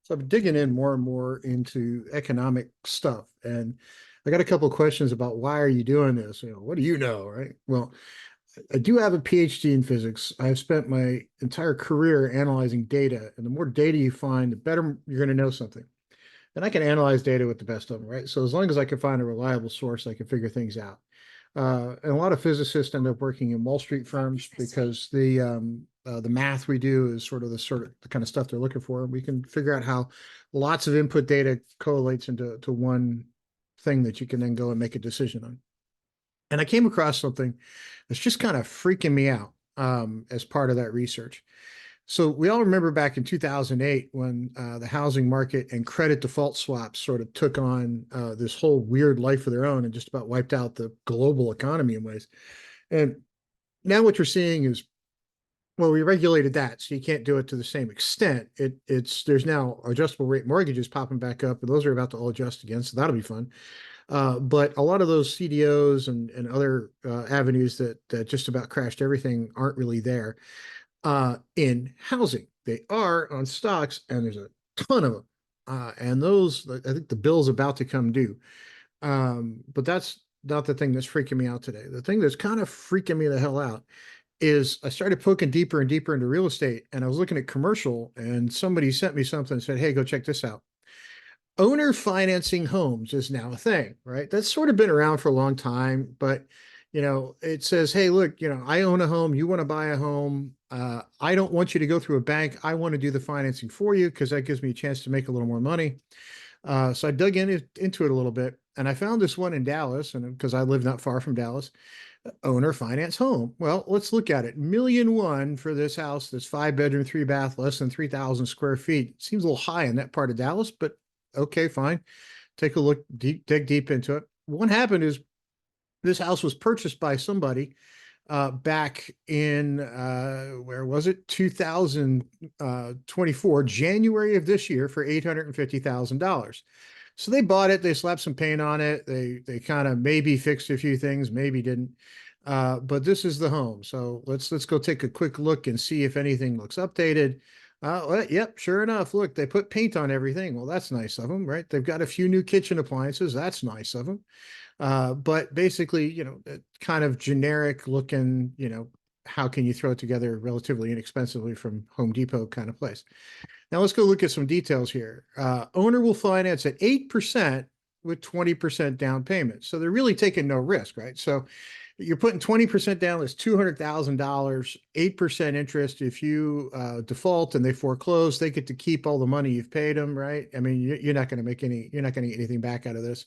So I'm digging in more and more into economic stuff, and I got a couple of questions about why are you doing this? What do you know, right? Well, I do have a PhD in physics. I've spent my entire career analyzing data, and the more data you find, the better you're going to know something. And I can analyze data with the best of them, right? So as long as I can find a reliable source, I can figure things out. And a lot of physicists end up working in Wall Street firms because the math we do is sort of the kind of stuff they're looking for. And we can figure out how lots of input data correlates into one thing that you can then go and make a decision on. And I came across something that's just kind of freaking me out as part of that research. So we all remember back in 2008 when the housing market and credit default swaps sort of took on this whole weird life of their own and just about wiped out the global economy in ways. And now what you're seeing is, well, we regulated that, so you can't do it to the same extent. It's there's now adjustable rate mortgages popping back up, and those are about to all adjust again, so that'll be fun. But a lot of those CDOs and other avenues that just about crashed everything aren't really there in housing. They are on stocks, and there's a ton of them. And those, I think the bill's about to come due. But that's not the thing that's freaking me out today. The thing that's kind of freaking me the hell out is I started poking deeper and deeper into real estate, and I was looking at commercial, and somebody sent me something and said, "Hey, go check this out." Owner financing homes is now a thing, right? That's sort of been around for a long time, but it says, hey, look, I own a home. You want to buy a home. I don't want you to go through a bank. I want to do the financing for you because that gives me a chance to make a little more money. So I dug into it a little bit, and I found this one in Dallas, and because I live not far from Dallas, owner finance home. Well, let's look at it. 1,000,001 for this house that's 5 bedroom, 3 bath, less than 3,000 square feet. Seems a little high in that part of Dallas, but okay, fine. Take a look, dig deep into it. What happened is this house was purchased by somebody back in where was it? 2024, January of this year for $850,000. So they bought it, they slapped some paint on it, they kind of maybe fixed a few things, maybe didn't. But this is the home. So let's go take a quick look and see if anything looks updated. Well, yep, sure enough. Look, they put paint on everything. Well, that's nice of them, right? They've got a few new kitchen appliances. That's nice of them. But basically, kind of generic looking, how can you throw it together relatively inexpensively from Home Depot kind of place. Now let's go look at some details here. Owner will finance at 8% with 20% down payment. So they're really taking no risk, right? So you're putting 20% down, that's $200,000, 8% interest. If you default and they foreclose, they get to keep all the money you've paid them, right? I mean, you're not going to you're not going to get anything back out of this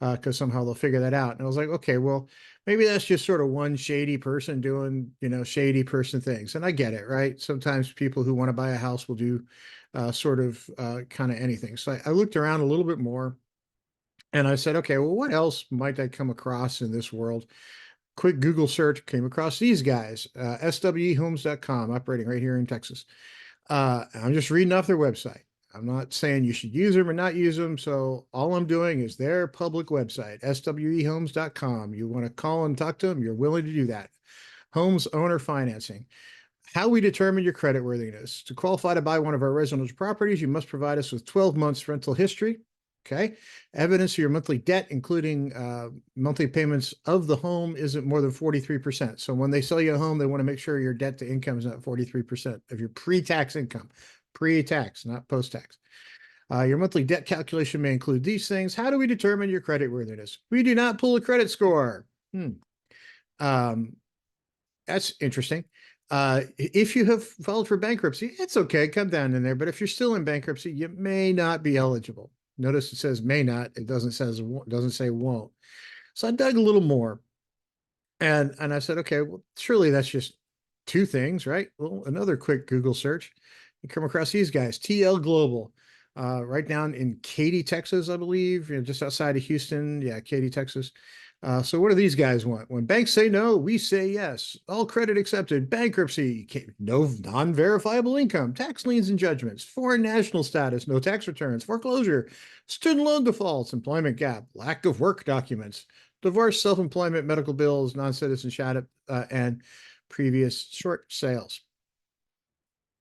because somehow they'll figure that out. And I was like, okay, well, maybe that's just sort of one shady person doing, shady person things. And I get it, right? Sometimes people who want to buy a house will do kind of anything. So I looked around a little bit more and I said, okay, well, what else might I come across in this world? Quick Google search came across these guys, swehomes.com, operating right here in Texas. I'm just reading off their website. I'm not saying you should use them or not use them. So all I'm doing is their public website, swehomes.com. You want to call and talk to them, you're willing to do that. Homes owner financing. How we determine your credit worthiness. To qualify to buy one of our residential properties, you must provide us with 12 months rental history. Okay. Evidence of your monthly debt, including monthly payments of the home, isn't more than 43%. So when they sell you a home, they want to make sure your debt to income is not 43% of your pre-tax income. Pre-tax, not post-tax. Your monthly debt calculation may include these things. How do we determine your credit worthiness? We do not pull a credit score. That's interesting. If you have filed for bankruptcy, it's okay, come down in there. But if you're still in bankruptcy, you may not be eligible. Notice it says may not. It doesn't say won't. So I dug a little more, and I said, okay, well, surely that's just two things, right? Well, another quick Google search, you come across these guys, TL Global, right down in Katy, Texas, I believe, just outside of Houston. Yeah, Katy, Texas. So what do these guys want? When banks say no, we say yes. All credit accepted, bankruptcy, no non-verifiable income, tax liens and judgments, foreign national status, no tax returns, foreclosure, student loan defaults, employment gap, lack of work documents, divorce, self-employment, medical bills, non-citizenship, and previous short sales.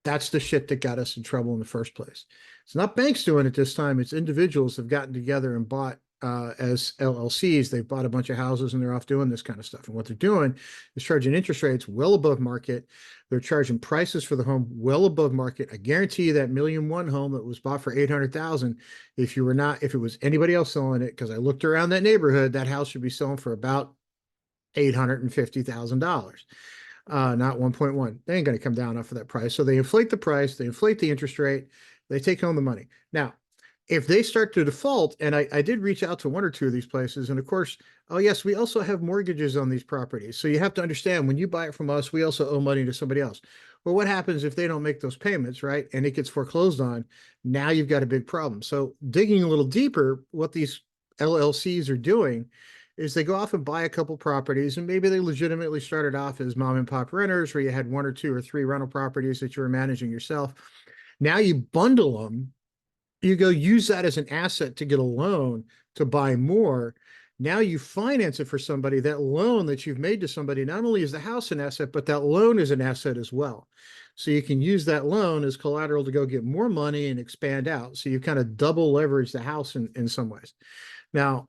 That's the shit that got us in trouble in the first place. It's not banks doing it this time. It's individuals have gotten together and bought as LLCs. They've bought a bunch of houses and they're off doing this kind of stuff. And what they're doing is charging interest rates well above market. They're charging prices for the home well above market. I guarantee you that $1,000,001 home that was bought for 800,000, if it was anybody else selling it, because I looked around that neighborhood, that house should be selling for about $850,000. Not 1.1. They ain't going to come down off of that price. So they inflate the price, they inflate the interest rate, they take home the money. Now, if they start to default, and I did reach out to one or two of these places, and of course, oh yes, we also have mortgages on these properties. So you have to understand when you buy it from us, we also owe money to somebody else. Well, what happens if they don't make those payments, right? And it gets foreclosed on. Now you've got a big problem. So digging a little deeper, what these LLCs are doing is they go off and buy a couple properties, and maybe they legitimately started off as mom and pop renters where you had one or two or three rental properties that you were managing yourself. Now you bundle them, you go use that as an asset to get a loan to buy more. Now you finance it for somebody. That loan that you've made to somebody, not only is the house an asset, but that loan is an asset as well. So you can use that loan as collateral to go get more money and expand out. So you kind of double leverage the house in some ways. Now,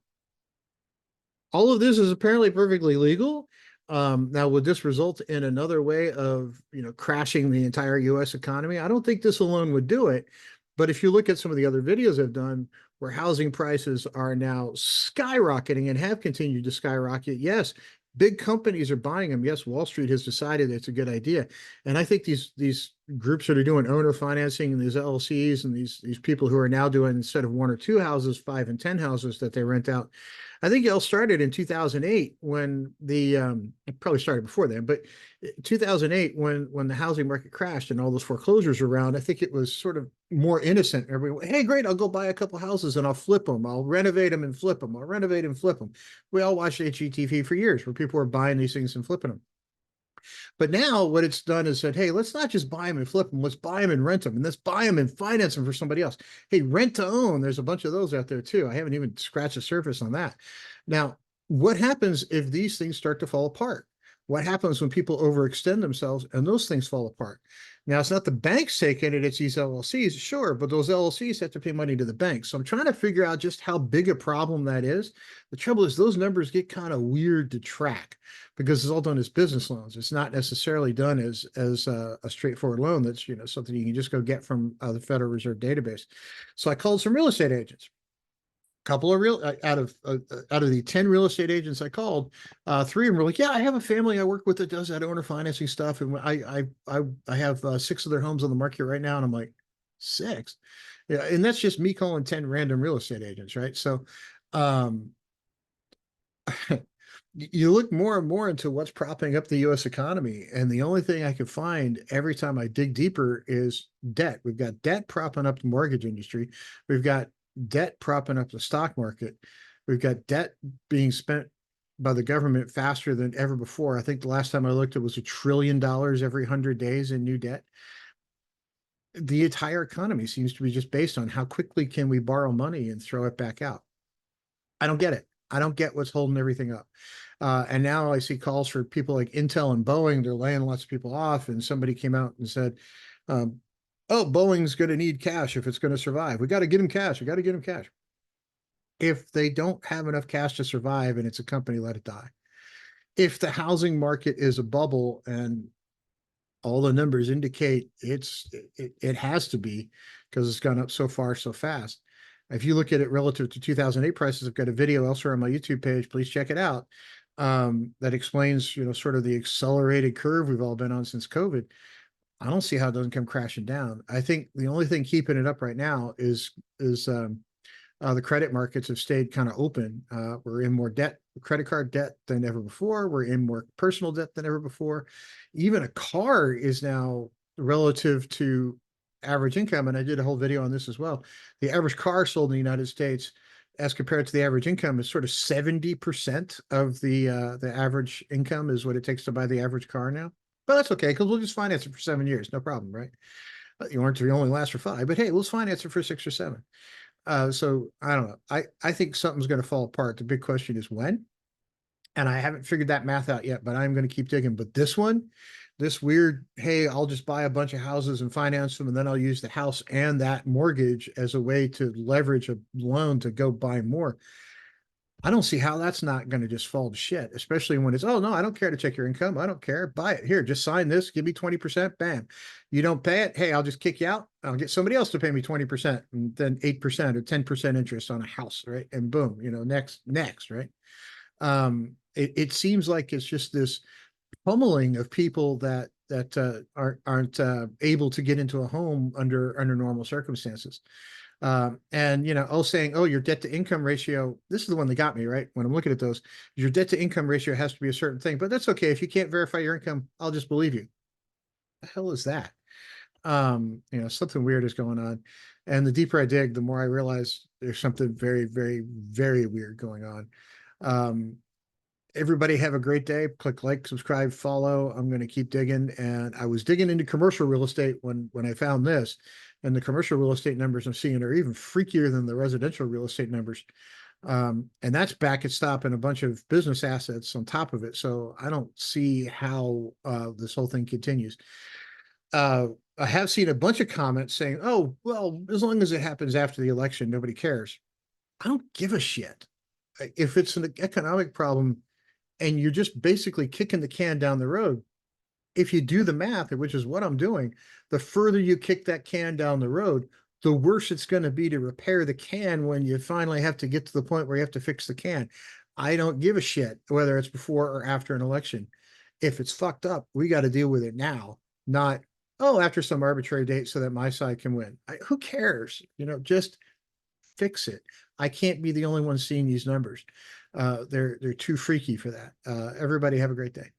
all of this is apparently perfectly legal. Now, would this result in another way of, crashing the entire U.S. economy? I don't think this alone would do it. But if you look at some of the other videos I've done where housing prices are now skyrocketing and have continued to skyrocket, yes, big companies are buying them. Yes, Wall Street has decided it's a good idea. And I think these groups that are doing owner financing and these LLCs and these people who are now doing, instead of one or two houses, 5 and 10 houses that they rent out, I think it all started in 2008 when it probably started before then, but 2008 when the housing market crashed and all those foreclosures were around. I think it was sort of more innocent. Everyone, hey, great, I'll go buy a couple houses and I'll flip them. I'll renovate them and flip them. I'll renovate and flip them. We all watched HGTV for years where people were buying these things and flipping them. But now what it's done is said, hey, let's not just buy them and flip them. Let's buy them and rent them. And let's buy them and finance them for somebody else. Hey, rent to own. There's a bunch of those out there too. I haven't even scratched the surface on that. Now, what happens if these things start to fall apart? What happens when people overextend themselves and those things fall apart? Now, it's not the banks taking it, it's these LLCs, sure, but those LLCs have to pay money to the banks. So I'm trying to figure out just how big a problem that is. The trouble is those numbers get kind of weird to track because it's all done as business loans. It's not necessarily done as a straightforward loan that's something you can just go get from the Federal Reserve database. So I called some real estate agents. Couple of real out of the 10 real estate agents I called, 3 of them were like, yeah, I have a family I work with that does that owner financing stuff, and I have 6 of their homes on the market right now. And I'm like, 6? Yeah, and that's just me calling 10 random real estate agents, right? So you look more and more into what's propping up the US economy, and the only thing I can find every time I dig deeper is debt. We've got debt propping up the mortgage industry. We've got debt propping up the stock market. We've got debt being spent by the government faster than ever before. I think the last time I looked, it was $1 trillion every 100 days in new debt. The entire economy seems to be just based on how quickly can we borrow money and throw it back out. I don't get it. I don't get what's holding everything up. And now I see calls for people like Intel and Boeing. They're laying lots of people off. And somebody came out and said, oh, Boeing's going to need cash if it's going to survive. We got to get them cash. We got to get them cash. If they don't have enough cash to survive and it's a company, let it die. If the housing market is a bubble and all the numbers indicate it has to be because it's gone up so far so fast. If you look at it relative to 2008 prices, I've got a video elsewhere on my YouTube page. Please check it out. That explains, sort of the accelerated curve we've all been on since COVID. I don't see how it doesn't come crashing down. I think the only thing keeping it up right now is the credit markets have stayed kind of open. We're in more debt, credit card debt than ever before. We're in more personal debt than ever before. Even a car is now relative to average income. And I did a whole video on this as well. The average car sold in the United States as compared to the average income is sort of 70% of the average income is what it takes to buy the average car now. But that's okay, because we'll just finance it for 7 years. No problem, right? You only last for 5, but hey, let's finance it for 6 or 7. So I don't know. I think something's going to fall apart. The big question is when. And I haven't figured that math out yet, but I'm going to keep digging. But this one, this weird, hey, I'll just buy a bunch of houses and finance them, and then I'll use the house and that mortgage as a way to leverage a loan to go buy more. I don't see how that's not going to just fall to shit, especially when it's, oh, no, I don't care to check your income. I don't care. Buy it. Here, just sign this. Give me 20%. Bam. You don't pay it. Hey, I'll just kick you out. I'll get somebody else to pay me 20% and then 8% or 10% interest on a house. Right. And boom, next. Right. It seems like it's just this pummeling of people that aren't able to get into a home under normal circumstances. And saying, oh, your debt to income ratio, this is the one that got me, right? When I'm looking at those, your debt to income ratio has to be a certain thing, but that's okay. If you can't verify your income, I'll just believe you. The hell is that? Something weird is going on. And the deeper I dig, the more I realize there's something very, very, very weird going on. Everybody have a great day. Click like, subscribe, follow. I'm going to keep digging. And I was digging into commercial real estate when I found this. And the commercial real estate numbers I'm seeing are even freakier than the residential real estate numbers. And that's back at stop and a bunch of business assets on top of it. So I don't see how this whole thing continues. I have seen a bunch of comments saying, oh, well, as long as it happens after the election, nobody cares. I don't give a shit. If it's an economic problem and you're just basically kicking the can down the road, if you do the math, which is what I'm doing, the further you kick that can down the road, the worse it's going to be to repair the can when you finally have to get to the point where you have to fix the can. I don't give a shit whether it's before or after an election. If it's fucked up, we got to deal with it now, not, oh, after some arbitrary date so that my side can win. Who cares? Just fix it. I can't be the only one seeing these numbers. They're too freaky for that. Everybody have a great day.